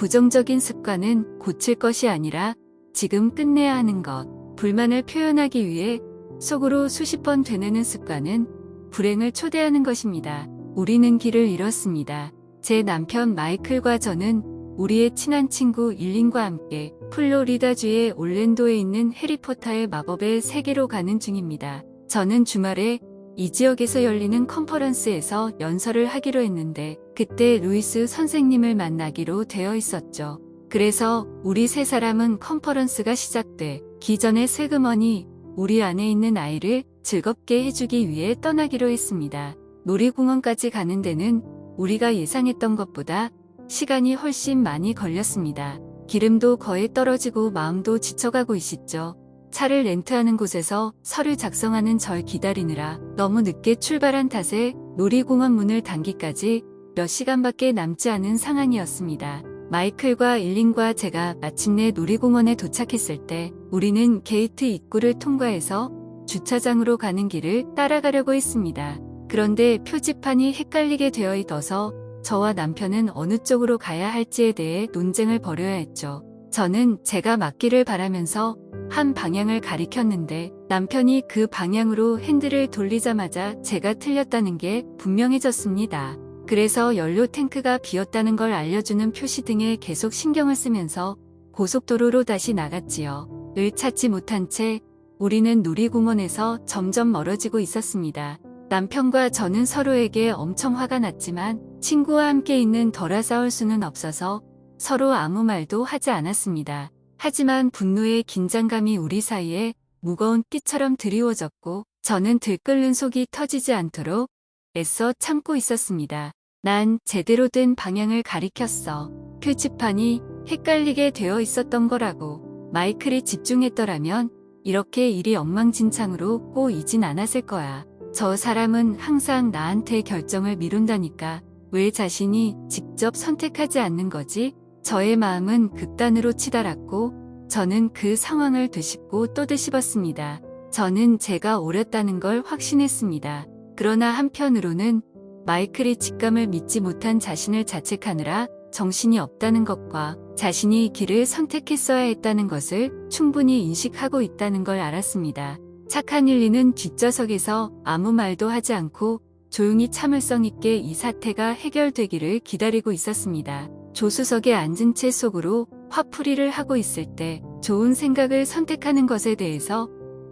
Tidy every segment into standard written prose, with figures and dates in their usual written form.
부정적인 습관은 고칠 것이 아니라 지금 끝내야 하는 것. 불만을 표현하기 위해 속으로 수십 번 되뇌는 습관은 불행을 초대하는 것입니다. 우리는 길을 잃었습니다. 제 남편 마이클과 저는 우리의 친한 친구 일린과 함께 플로리다주의 올랜도에 있는 해리포터의 마법의 세계로 가는 중입니다. 저는 주말에 이 지역에서 열리는 컨퍼런스에서 연설을 하기로 했는데 그때 루이스 선생님을 만나기로 되어 있었죠. 그래서 우리 세 사람은 컨퍼런스가 시작되기 전에 슬그머니 우리 안에 있는 아이를 즐겁게 해주기 위해 떠나기로 했습니다. 놀이공원까지 가는 데는 우리가 예상했던 것보다 시간이 훨씬 많이 걸렸습니다. 기름도 거의 떨어지고 마음도 지쳐가고 있었죠. 차를 렌트하는 곳에서 서류 작성하는 절 기다리느라 너무 늦게 출발한 탓에 놀이공원 문을 닫기까지 몇 시간밖에 남지 않은 상황이었습니다. 마이클과 일린과 제가 마침내 놀이공원에 도착했을 때 우리는 게이트 입구를 통과해서 주차장으로 가는 길을 따라가려고 했습니다. 그런데 표지판이 헷갈리게 되어 있어서 저와 남편은 어느 쪽으로 가야 할지에 대해 논쟁을 벌여야 했죠. 저는 제가 맞기를 바라면서 한 방향을 가리켰는데 남편이 그 방향으로 핸들을 돌리자마자 제가 틀렸다는 게 분명해졌습니다. 그래서 연료 탱크가 비었다는 걸 알려주는 표시 등에 계속 신경을 쓰면서 고속도로로 다시 나갔지요. 을 찾지 못한 채 우리는 놀이공원에서 점점 멀어지고 있었습니다. 남편과 저는 서로에게 엄청 화가 났지만 친구와 함께 있는 덜아 싸울 수는 없어서 서로 아무 말도 하지 않았습니다. 하지만 분노의 긴장감이 우리 사이에 무거운 띠처럼 드리워졌고 저는 들끓는 속이 터지지 않도록 애써 참고 있었습니다. 난 제대로 된 방향을 가리켰어. 표지판이 헷갈리게 되어 있었던 거라고. 마이클이 집중했더라면 이렇게 일이 엉망진창으로 꼬이진 않았을 거야. 저 사람은 항상 나한테 결정을 미룬다니까. 왜 자신이 직접 선택하지 않는 거지? 저의 마음은 극단으로 치달았고 저는 그 상황을 되씹고 또 되씹었습니다. 저는 제가 옳았다는 걸 확신했습니다. 그러나 한편으로는 마이클이 직감을 믿지 못한 자신을 자책하느라 정신이 없다는 것과 자신이 길을 선택했어야 했다는 것을 충분히 인식하고 있다는 걸 알았습니다. 착한 일리는 뒷좌석에서 아무 말도 하지 않고 조용히 참을성 있게 이 사태가 해결되기를 기다리고 있었습니다. 조수석에 앉은 채 속으로 화풀이를 하고 있을 때 좋은 생각을 선택하는 것에 대해서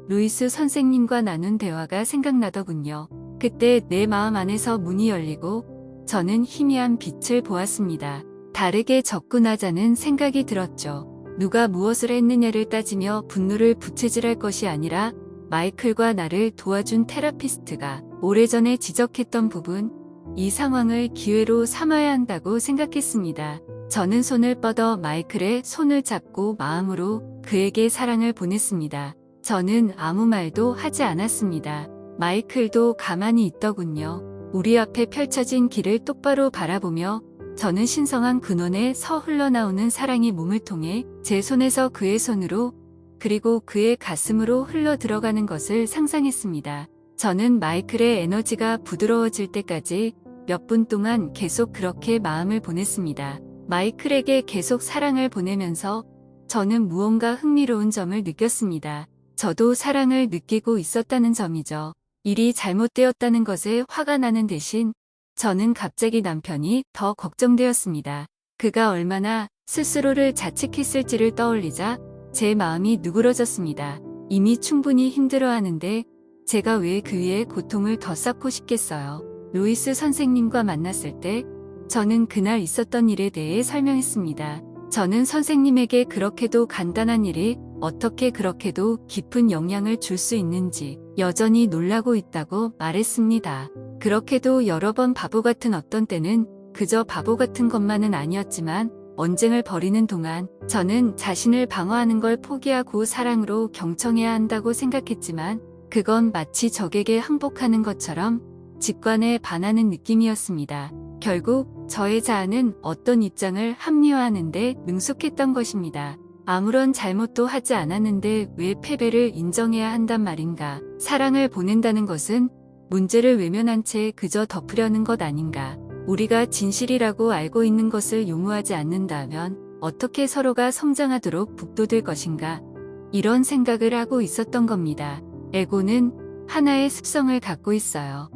루이스 선생님과 나눈 대화가 생각나더군요. 그때 내 마음 안에서 문이 열리고 저는 희미한 빛을 보았습니다. 다르게 접근하자는 생각이 들었죠. 누가 무엇을 했느냐를 따지며 분노를 부채질할 것이 아니라 마이클과 나를 도와준 테라피스트가 오래전에 지적했던 부분, 이 상황을 기회로 삼아야 한다고 생각했습니다. 저는 손을 뻗어 마이클의 손을 잡고 마음으로 그에게 사랑을 보냈습니다. 저는 아무 말도 하지 않았습니다. 마이클도 가만히 있더군요. 우리 앞에 펼쳐진 길을 똑바로 바라보며 저는 신성한 근원에 서 흘러나오는 사랑이 몸을 통해 제 손에서 그의 손으로 그리고 그의 가슴으로 흘러 들어가는 것을 상상했습니다. 저는 마이클의 에너지가 부드러워질 때까지 몇 분 동안 계속 그렇게 마음을 보냈습니다. 마이클에게 계속 사랑을 보내면서 저는 무언가 흥미로운 점을 느꼈습니다. 저도 사랑을 느끼고 있었다는 점이죠. 일이 잘못되었다는 것에 화가 나는 대신 저는 갑자기 남편이 더 걱정되었습니다. 그가 얼마나 스스로를 자책했을지를 떠올리자 제 마음이 누그러졌습니다. 이미 충분히 힘들어하는데 제가 왜 그 위에 고통을 더 쌓고 싶겠어요. 루이스 선생님과 만났을 때 저는 그날 있었던 일에 대해 설명했습니다. 저는 선생님에게 그렇게도 간단한 일이 어떻게 그렇게도 깊은 영향을 줄 수 있는지 여전히 놀라고 있다고 말했습니다. 그렇게도 여러 번 바보 같은 어떤 때는 그저 바보 같은 것만은 아니었지만 언쟁을 벌이는 동안 저는 자신을 방어하는 걸 포기하고 사랑으로 경청해야 한다고 생각했지만 그건 마치 적에게 항복하는 것처럼 직관에 반하는 느낌이었습니다. 결국 저의 자아는 어떤 입장을 합리화하는데 능숙했던 것입니다. 아무런 잘못도 하지 않았는데 왜 패배를 인정해야 한단 말인가. 사랑을 보낸다는 것은 문제를 외면한 채 그저 덮으려는 것 아닌가. 우리가 진실이라고 알고 있는 것을 용어하지 않는다면 어떻게 서로가 성장하도록 북돋을 것인가? 이런 생각을 하고 있었던 겁니다. 에고는 하나의 습성을 갖고 있어요.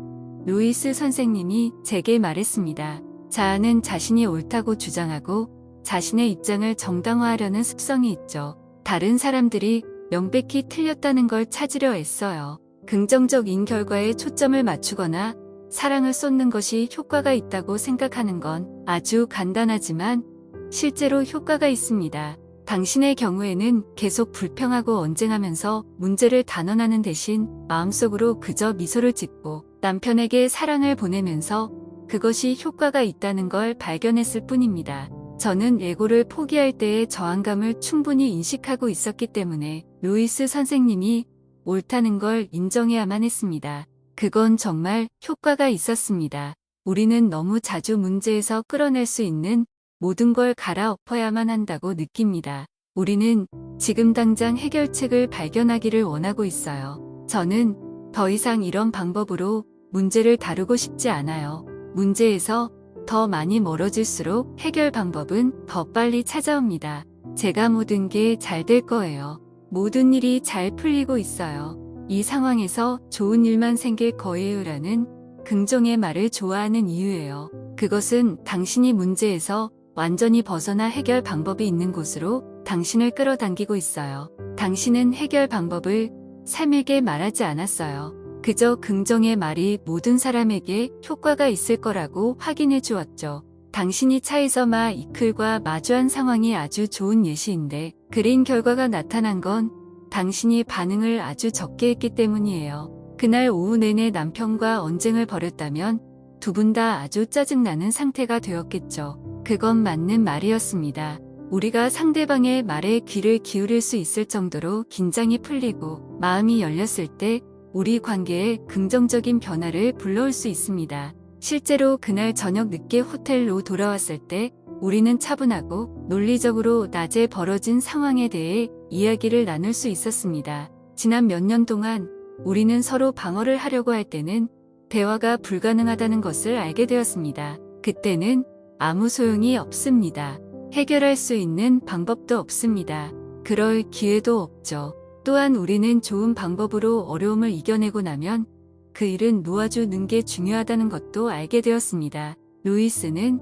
루이스 선생님이 제게 말했습니다. 자아는 자신이 옳다고 주장하고 자신의 입장을 정당화하려는 습성이 있죠. 다른 사람들이 명백히 틀렸다는 걸 찾으려 애써요. 긍정적인 결과에 초점을 맞추거나 사랑을 쏟는 것이 효과가 있다고 생각하는 건 아주 간단하지만 실제로 효과가 있습니다. 당신의 경우에는 계속 불평하고 언쟁하면서 문제를 단언하는 대신 마음속으로 그저 미소를 짓고 남편에게 사랑을 보내면서 그것이 효과가 있다는 걸 발견했을 뿐입니다. 저는 에고를 포기할 때의 저항감을 충분히 인식하고 있었기 때문에 루이스 선생님이 옳다는 걸 인정해야만 했습니다. 그건 정말 효과가 있었습니다. 우리는 너무 자주 문제에서 끌어낼 수 있는 모든 걸 갈아엎어야만 한다고 느낍니다. 우리는 지금 당장 해결책을 발견하기를 원하고 있어요. 저는 더 이상 이런 방법으로 문제를 다루고 싶지 않아요. 문제에서 더 많이 멀어질수록 해결 방법은 더 빨리 찾아옵니다. 제가 모든 게 잘 될 거예요. 모든 일이 잘 풀리고 있어요. 이 상황에서 좋은 일만 생길 거예요라는 긍정의 말을 좋아하는 이유예요. 그것은 당신이 문제에서 완전히 벗어나 해결 방법이 있는 곳으로 당신을 끌어당기고 있어요. 당신은 해결 방법을 삶에게 말하지 않았어요. 그저 긍정의 말이 모든 사람에게 효과가 있을 거라고 확인해 주었죠. 당신이 차에서 마 이클과 마주한 상황이 아주 좋은 예시인데 그린 결과가 나타난 건 당신이 반응을 아주 적게 했기 때문이에요. 그날 오후 내내 남편과 언쟁을 벌였다면 두 분 다 아주 짜증나는 상태가 되었겠죠. 그건 맞는 말이었습니다. 우리가 상대방의 말에 귀를 기울일 수 있을 정도로 긴장이 풀리고 마음이 열렸을 때 우리 관계에 긍정적인 변화를 불러올 수 있습니다. 실제로 그날 저녁 늦게 호텔로 돌아왔을 때 우리는 차분하고 논리적으로 낮에 벌어진 상황에 대해 이야기를 나눌 수 있었습니다. 지난 몇 년 동안 우리는 서로 방어를 하려고 할 때는 대화가 불가능하다는 것을 알게 되었습니다. 그때는 아무 소용이 없습니다. 해결할 수 있는 방법도 없습니다. 그럴 기회도 없죠. 또한 우리는 좋은 방법으로 어려움을 이겨내고 나면 그 일은 놓아주는 게 중요하다는 것도 알게 되었습니다. 루이스는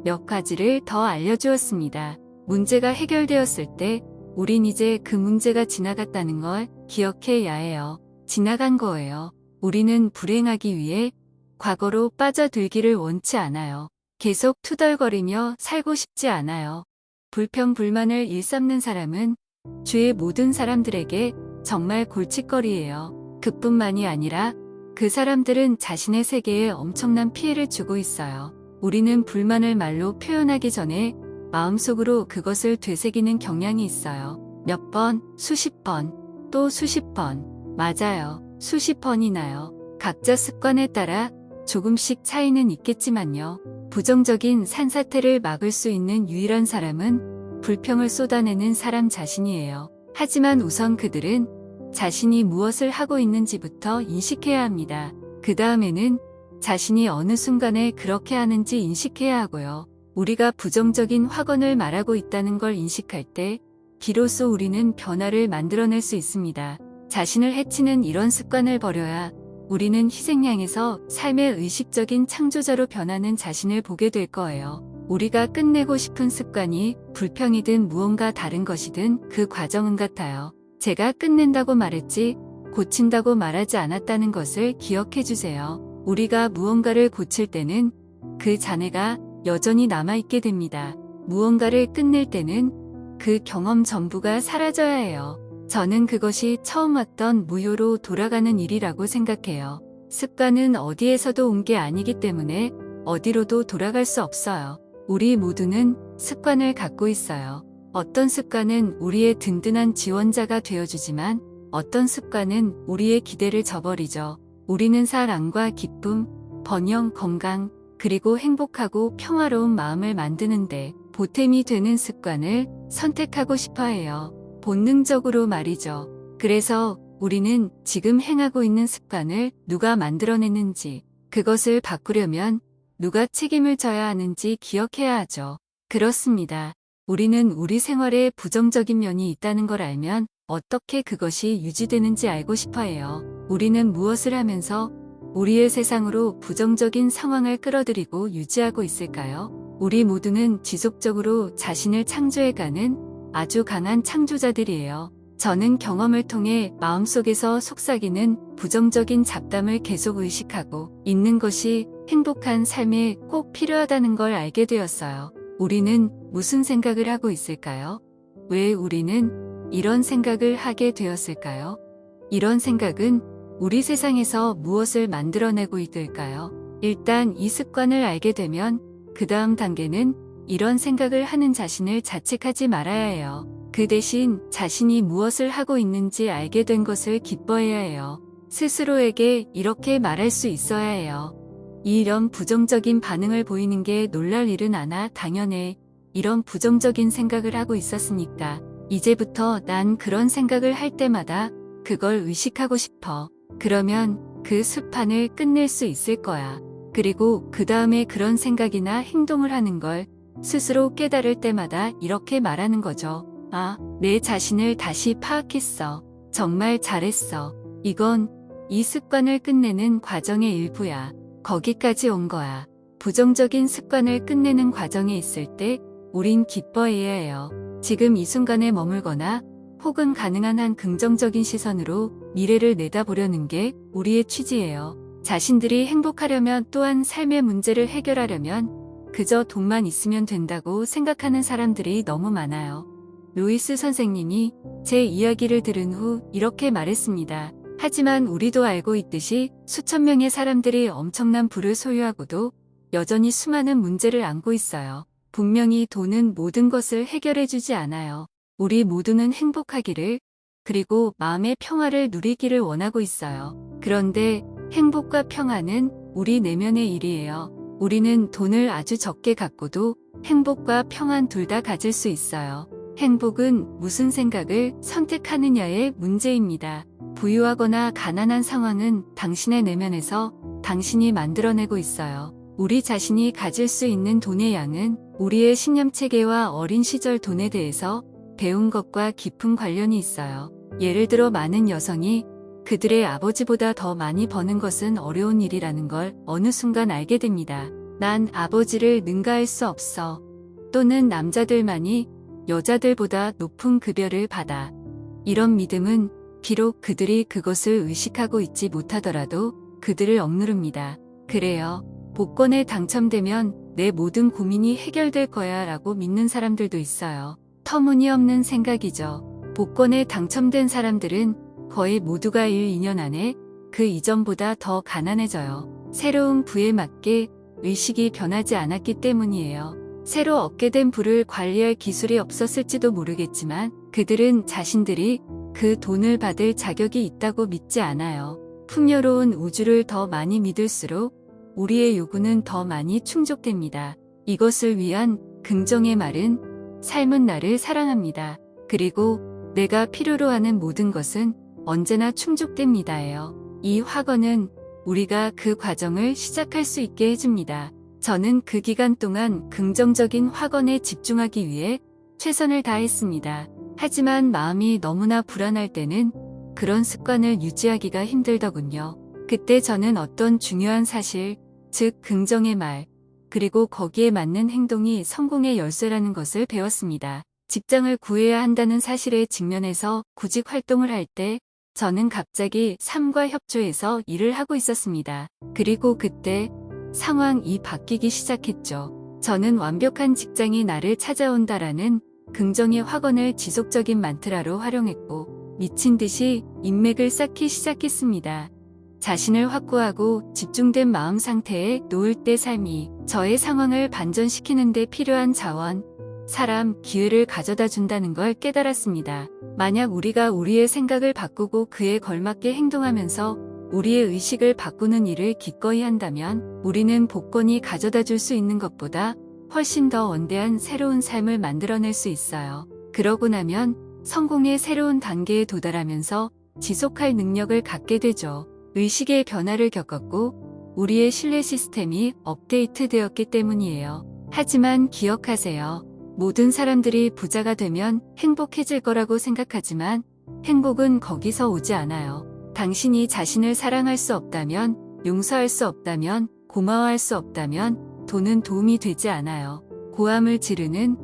몇 가지를 더 알려주었습니다. 문제가 해결되었을 때 우린 이제 그 문제가 지나갔다는 걸 기억해야 해요. 지나간 거예요. 우리는 불행하기 위해 과거로 빠져들기를 원치 않아요. 계속 투덜거리며 살고 싶지 않아요. 불평 불만을 일삼는 사람은 주위의 모든 사람들에게 정말 골칫거리예요. 그뿐만이 아니라 그 사람들은 자신의 세계에 엄청난 피해를 주고 있어요. 우리는 불만을 말로 표현하기 전에 마음속으로 그것을 되새기는 경향이 있어요. 몇 번, 수십 번, 또 수십 번. 맞아요. 수십 번이나요. 각자 습관에 따라 조금씩 차이는 있겠지만요. 부정적인 산사태를 막을 수 있는 유일한 사람은 불평을 쏟아내는 사람 자신이에요. 하지만 우선 그들은 자신이 무엇을 하고 있는지부터 인식해야 합니다. 그 다음에는 자신이 어느 순간에 그렇게 하는지 인식해야 하고요. 우리가 부정적인 확언을 말하고 있다는 걸 인식할 때 비로소 우리는 변화를 만들어낼 수 있습니다. 자신을 해치는 이런 습관을 버려야 우리는 희생양에서 삶의 의식적인 창조자로 변하는 자신을 보게 될 거예요. 우리가 끝내고 싶은 습관이 불평이든 무언가 다른 것이든 그 과정은 같아요. 제가 끝낸다고 말했지 고친다고 말하지 않았다는 것을 기억해 주세요. 우리가 무언가를 고칠 때는 그 잔해가 여전히 남아있게 됩니다. 무언가를 끝낼 때는 그 경험 전부가 사라져야 해요. 저는 그것이 처음 왔던 무효로 돌아가는 일이라고 생각해요. 습관은 어디에서도 온 게 아니기 때문에 어디로도 돌아갈 수 없어요. 우리 모두는 습관을 갖고 있어요. 어떤 습관은 우리의 든든한 지원자가 되어주지만 어떤 습관은 우리의 기대를 저버리죠. 우리는 사랑과 기쁨, 번영, 건강, 그리고 행복하고 평화로운 마음을 만드는데 보탬이 되는 습관을 선택하고 싶어 해요. 본능적으로 말이죠. 그래서 우리는 지금 행하고 있는 습관을 누가 만들어냈는지, 그것을 바꾸려면 누가 책임을 져야 하는지 기억해야 하죠. 그렇습니다. 우리는 우리 생활에 부정적인 면이 있다는 걸 알면 어떻게 그것이 유지되는지 알고 싶어 해요. 우리는 무엇을 하면서 우리의 세상으로 부정적인 상황을 끌어들이고 유지하고 있을까요? 우리 모두는 지속적으로 자신을 창조해가는 아주 강한 창조자들이에요. 저는 경험을 통해 마음속에서 속삭이는 부정적인 잡담을 계속 의식하고 있는 것이 행복한 삶에 꼭 필요하다는 걸 알게 되었어요. 우리는 무슨 생각을 하고 있을까요? 왜 우리는 이런 생각을 하게 되었을까요? 이런 생각은 우리 세상에서 무엇을 만들어내고 있을까요? 일단 이 습관을 알게 되면 그 다음 단계는 이런 생각을 하는 자신을 자책하지 말아야 해요. 그 대신 자신이 무엇을 하고 있는지 알게 된 것을 기뻐해야 해요. 스스로에게 이렇게 말할 수 있어야 해요. 이런 부정적인 반응을 보이는 게 놀랄 일은 않아. 당연해. 이런 부정적인 생각을 하고 있었으니까. 이제부터 난 그런 생각을 할 때마다 그걸 의식하고 싶어. 그러면 그 습관을 끝낼 수 있을 거야. 그리고 그 다음에 그런 생각이나 행동을 하는 걸 스스로 깨달을 때마다 이렇게 말하는 거죠. 아, 내 자신을 다시 파악했어. 정말 잘했어. 이건 이 습관을 끝내는 과정의 일부야. 거기까지 온 거야. 부정적인 습관을 끝내는 과정에 있을 때 우린 기뻐해야 해요. 지금 이 순간에 머물거나 혹은 가능한 한 긍정적인 시선으로 미래를 내다보려는 게 우리의 취지예요. 자신들이 행복하려면 또한 삶의 문제를 해결하려면 그저 돈만 있으면 된다고 생각하는 사람들이 너무 많아요. 루이스 선생님이 제 이야기를 들은 후 이렇게 말했습니다. 하지만 우리도 알고 있듯이 수천 명의 사람들이 엄청난 부를 소유하고도 여전히 수많은 문제를 안고 있어요. 분명히 돈은 모든 것을 해결해주지 않아요. 우리 모두는 행복하기를, 그리고 마음의 평화를 누리기를 원하고 있어요. 그런데 행복과 평화는 우리 내면의 일이에요. 우리는 돈을 아주 적게 갖고도 행복과 평안 둘 다 가질 수 있어요. 행복은 무슨 생각을 선택하느냐의 문제입니다. 부유하거나 가난한 상황은 당신의 내면에서 당신이 만들어내고 있어요. 우리 자신이 가질 수 있는 돈의 양은 우리의 신념체계와 어린 시절 돈에 대해서 배운 것과 깊은 관련이 있어요. 예를 들어 많은 여성이 그들의 아버지보다 더 많이 버는 것은 어려운 일이라는 걸 어느 순간 알게 됩니다. 난 아버지를 능가할 수 없어. 또는 남자들만이 여자들보다 높은 급여를 받아. 이런 믿음은 비록 그들이 그것을 의식하고 있지 못하더라도 그들을 억누릅니다. 그래요. 복권에 당첨되면 내 모든 고민이 해결될 거야 라고 믿는 사람들도 있어요. 터무니없는 생각이죠. 복권에 당첨된 사람들은 거의 모두가 1, 2년 안에 그 이전보다 더 가난해져요. 새로운 부에 맞게 의식이 변하지 않았기 때문이에요. 새로 얻게 된 부를 관리할 기술이 없었을지도 모르겠지만 그들은 자신들이 그 돈을 받을 자격이 있다고 믿지 않아요. 풍요로운 우주를 더 많이 믿을수록 우리의 요구는 더 많이 충족됩니다. 이것을 위한 긍정의 말은 삶은 나를 사랑합니다. 그리고 내가 필요로 하는 모든 것은 언제나 충족됩니다예요. 이 확언은 우리가 그 과정을 시작할 수 있게 해줍니다. 저는 그 기간 동안 긍정적인 확언에 집중하기 위해 최선을 다했습니다. 하지만 마음이 너무나 불안할 때는 그런 습관을 유지하기가 힘들더군요. 그때 저는 어떤 중요한 사실, 즉 긍정의 말, 그리고 거기에 맞는 행동이 성공의 열쇠라는 것을 배웠습니다. 직장을 구해야 한다는 사실에 직면해서 구직 활동을 할 때 저는 갑자기 삶과 협조해서 일을 하고 있었습니다. 그리고 그때 상황이 바뀌기 시작했죠. 저는 완벽한 직장이 나를 찾아온다라는 긍정의 확언을 지속적인 만트라로 활용했고 미친 듯이 인맥을 쌓기 시작했습니다. 자신을 확고하고 집중된 마음 상태에 놓을 때 삶이 저의 상황을 반전시키는 데 필요한 자원, 사람, 기회를 가져다 준다는 걸 깨달았습니다. 만약 우리가 우리의 생각을 바꾸고 그에 걸맞게 행동하면서 우리의 의식을 바꾸는 일을 기꺼이 한다면 우리는 복권이 가져다 줄 수 있는 것보다 훨씬 더 원대한 새로운 삶을 만들어낼 수 있어요. 그러고 나면 성공의 새로운 단계에 도달하면서 지속할 능력을 갖게 되죠. 의식의 변화를 겪었고 우리의 신뢰 시스템이 업데이트되었기 때문이에요. 하지만 기억하세요. 모든 사람들이 부자가 되면 행복해질 거라고 생각하지만 행복은 거기서 오지 않아요. 당신이 자신을 사랑할 수 없다면, 용서할 수 없다면, 고마워할 수 없다면 돈은 도움이 되지 않아요. 고함을 지르는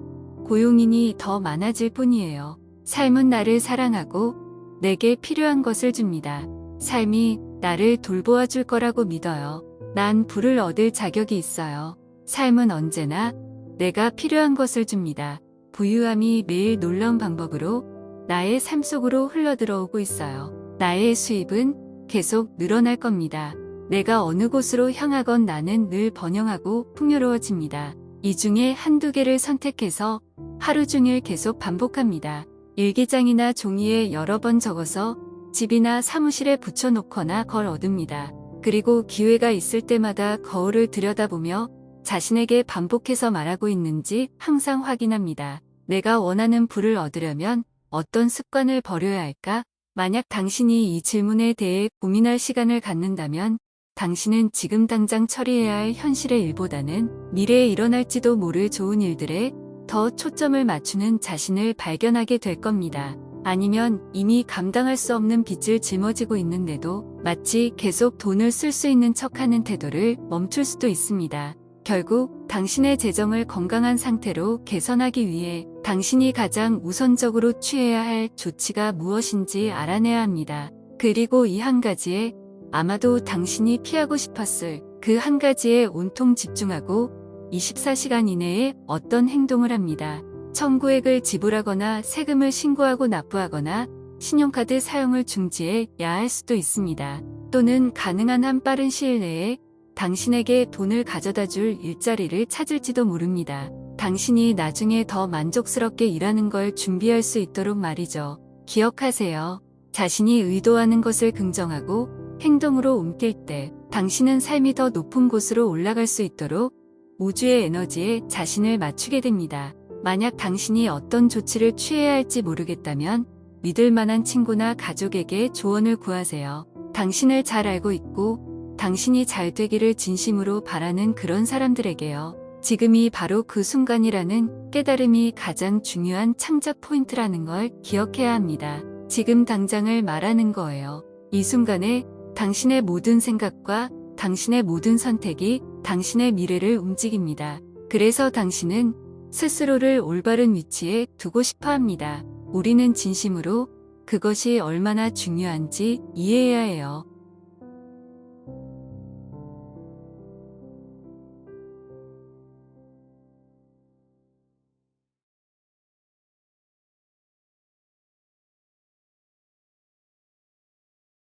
고용인이 더 많아질 뿐이에요. 삶은 나를 사랑하고 내게 필요한 것을 줍니다. 삶이 나를 돌보아 줄 거라고 믿어요. 난 부를 얻을 자격이 있어요. 삶은 언제나 내가 필요한 것을 줍니다. 부유함이 매일 놀라운 방법으로 나의 삶 속으로 흘러들어오고 있어요. 나의 수입은 계속 늘어날 겁니다. 내가 어느 곳으로 향하건 나는 늘 번영하고 풍요로워집니다. 이 중에 한두 개를 선택해서 하루 종일 계속 반복합니다. 일기장이나 종이에 여러 번 적어서 집이나 사무실에 붙여놓거나 걸어둡니다. 그리고 기회가 있을 때마다 거울을 들여다보며 자신에게 반복해서 말하고 있는지 항상 확인합니다. 내가 원하는 부를 얻으려면 어떤 습관을 버려야 할까? 만약 당신이 이 질문에 대해 고민할 시간을 갖는다면 당신은 지금 당장 처리해야 할 현실의 일보다는 미래에 일어날지도 모를 좋은 일들에 더 초점을 맞추는 자신을 발견하게 될 겁니다. 아니면 이미 감당할 수 없는 빚을 짊어지고 있는데도 마치 계속 돈을 쓸 수 있는 척하는 태도를 멈출 수도 있습니다. 결국 당신의 재정을 건강한 상태로 개선하기 위해 당신이 가장 우선적으로 취해야 할 조치가 무엇인지 알아내야 합니다. 그리고 이 한 가지에 아마도 당신이 피하고 싶었을 그 한 가지에 온통 집중하고 24시간 이내에 어떤 행동을 합니다. 청구액을 지불하거나 세금을 신고하고 납부하거나 신용카드 사용을 중지해야 할 수도 있습니다. 또는 가능한 한 빠른 시일 내에 당신에게 돈을 가져다 줄 일자리를 찾을지도 모릅니다. 당신이 나중에 더 만족스럽게 일하는 걸 준비할 수 있도록 말이죠. 기억하세요. 자신이 의도하는 것을 긍정하고 행동으로 옮길 때 당신은 삶이 더 높은 곳으로 올라갈 수 있도록 우주의 에너지에 자신을 맞추게 됩니다. 만약 당신이 어떤 조치를 취해야 할지 모르겠다면 믿을 만한 친구나 가족에게 조언을 구하세요. 당신을 잘 알고 있고 당신이 잘 되기를 진심으로 바라는 그런 사람들에게요. 지금이 바로 그 순간이라는 깨달음이 가장 중요한 창작 포인트라는 걸 기억해야 합니다. 지금 당장을 말하는 거예요. 이 순간에 당신의 모든 생각과 당신의 모든 선택이 당신의 미래를 움직입니다. 그래서 당신은 스스로를 올바른 위치에 두고 싶어 합니다. 우리는 진심으로 그것이 얼마나 중요한지 이해해야 해요.